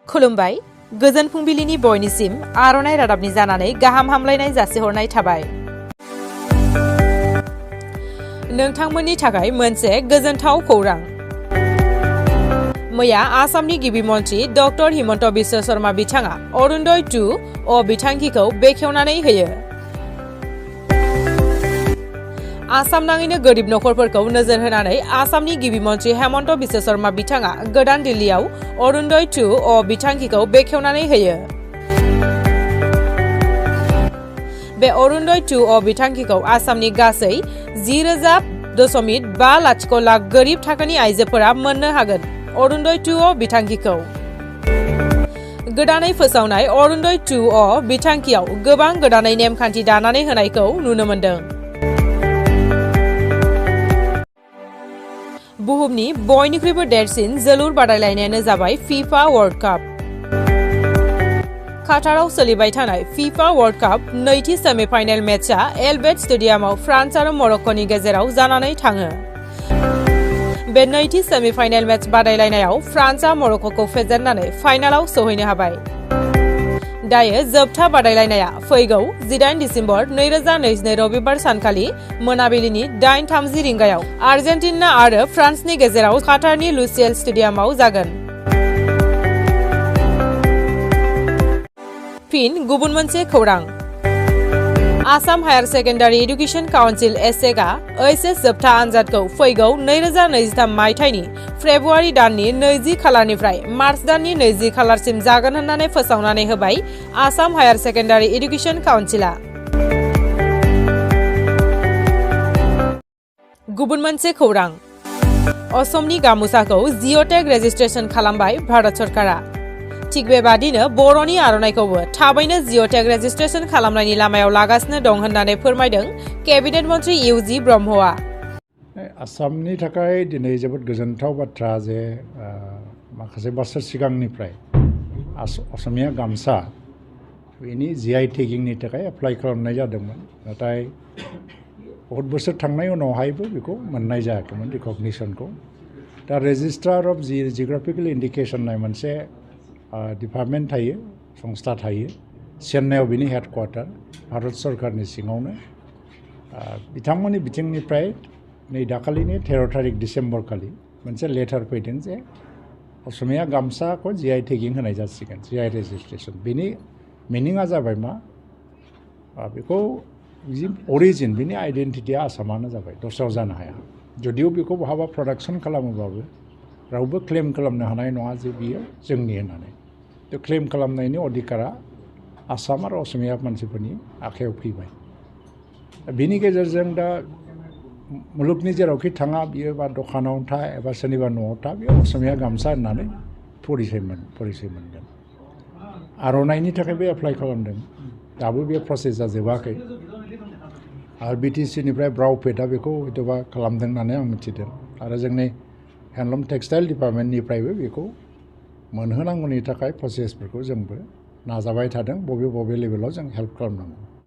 खुलुमबाय गोजोन फुंबिलिनि बयनिसिम आर'नाइ रादाबनि जानानै गाहाम हामलायनाय जासिहरनाय थाबाय। नोंथांमोननि थाखाय मोनसे गोजोनथाव खौरां। मैया आसामनि गिबि मन्त्रि डक्टर हिमन्त बिश्व शर्मा बिथाङा अरुणोदय 2 बिथांखिखौ बेखेवनानै होयो। आसाम नाङैनो गोरिब नखरफोरखौ नोजोर होनानै आसामनि गिबि मन्त्रि हिमन्त बिश्व शर्मा बिथाङा गोदान दिल्लीयाव अरुणोदय 2 बिथांखिखौ बेखेवनानै होयो। बे अरुणोदय 2 बिथांखिखौ आसामनि गासै 10.5 लाख गोरिब थाखोनि आइजोफोरा मोननो हागोन। अरुणोदय 2 बिथांखिखौ गोदानै फोसावनाय अरुणोदय 2 बिथांखियाव गोबां गोदानै नेमखान्थि दानानै होनायखौ नुनो मोन्दों। बुहुमनि बयनिख्रुइबो देरसिन जोलुर बादायलायनायानो जाबाय फिफा वर्ल्ड काप। काटाराव सोलिबाय थानाय फिफा वर्ल्ड काप नैथि सेमिफाइनेल मेचआ एलबेट स्टेडियामाव फ्रान्स आरो मरक्क'नि गेजेराव जानानै थाङो। बे नैथि सेमिफाइनेल मेच बादायलायनायाव फ्रान्सआ मरक्क'खौ फेजेननानै फाइनालाव सौहैनो हाबाय। दायो जोबथा बादायलायनाया फैगौ 18 दिसेम्बर 2022 रबिबार सानखालि मोनाबिलिनि 8:30 रिंगायाव आर्जेन्टिना आरो फ्रान्सनि गेजेराव काटारनि लुसियेल स्टेडियामाव जागोन। फिन गुबुन मोनसे खौरां। Assam higher secondary education council एसेकआ ओइचएस जोबथा आनजादखौ फैगौ 2023 मायथाइनि फेब्रुवारि दाननि 20 खालारनिफ्राय मार्च दाननि 20 खालारसिम जागोन होननानै फोसावनानै होबाय आसाम हायार सेकेन्डारि एडुकेशन काउन्सिलआ। गुबुन मोनसे खौरां। असमनि गामुसाखौ जिअ'टेग रेजिस्ट्रेशन खालामबाय भारत सरकारा। थिग बेबादिनो बर'नि आर'नाइखौबो थाबैनो जिअ'टेग रेजिस्ट्रेशन खालामनायनि लामायाव लागासिनो दं होननानै फोरमायदों केबिनेट मन्त्रि इउजि ब्रह्मआ। आसामनि थाखाय दिनै जोबोद गोजोनथाव बाथ्रा जे माखासे बोसोर सिगांनिफ्राय असमिया गामसा बेनि जिआइ टेगिंनि थाखाय एप्लाइ खालामनाय जादोंमोन, नाथाय बहुत बोसोर थांनाय उनावहायबो बेखौ मोननाय जायाखैमोन रिकगनिसनखौ। दा रेजिस्ट्रार अफ जिअग्राफिकेल इन्डिकेसन होननाय मोनसे डिपार्टमेन्ट थायो, संस्था थायो चेन्नाइआव बिनि हेडक्वार्टार भारत सरकारनि सिङावनो। बिथांमोननि बिथिंनिफ्राय नै दाखालिनि 13 थारिख डिसेम्बर खालि मोनसे लेटार फैदों जे असमिया गामसाखौ जिआइ टेगिं होनाय जासिगोन, जिआइ रेजिस्ट्रेशन। बेनि मिनिङा जाबाय मा, बेखौ अरिजिन बिनि आइडेन्टिटिया आसामानो जाबाय, दस्रायाव जानो हाया। जुदिও बेखौ बहाबा प्रडाक्सन खालामोबाबो रावबो क्लेम खालामनो हानाय नङा जे बियो जोंनि होननानै। क्लेम खालामनायनि अधिकारा आसाम आरो असमिया मानसिफोरनि आखायाव फैबाय। बिनि गेजेरजों दा मुलुगनि जेरावखि थाङा बियो बा दखानाव था एबा सोरनिबा न'आव था बेयाव असमिया गामसा होननानै परिचय मोनगोन। आर'नाइनि थाखायबो एप्लाइ खालामदों, दाबो बे प्रसेसा जोबाखै। आरो बिटिसिनिफ्राय ब्राउपेटआ बेखौ हयथ'बा खालामदों होननानै आं मिथिदों। आरो जोंनि हेन्डलुम टेक्सटाइल डिपार्टमेन्टनिफ्रायबो बेखौ मोनहोनांगौनि थाखाय प्रसेसफोरखौ जोंबो नाजाबाय थादों, बबे लेभेलाव जों हेल्प खालामनांगौ।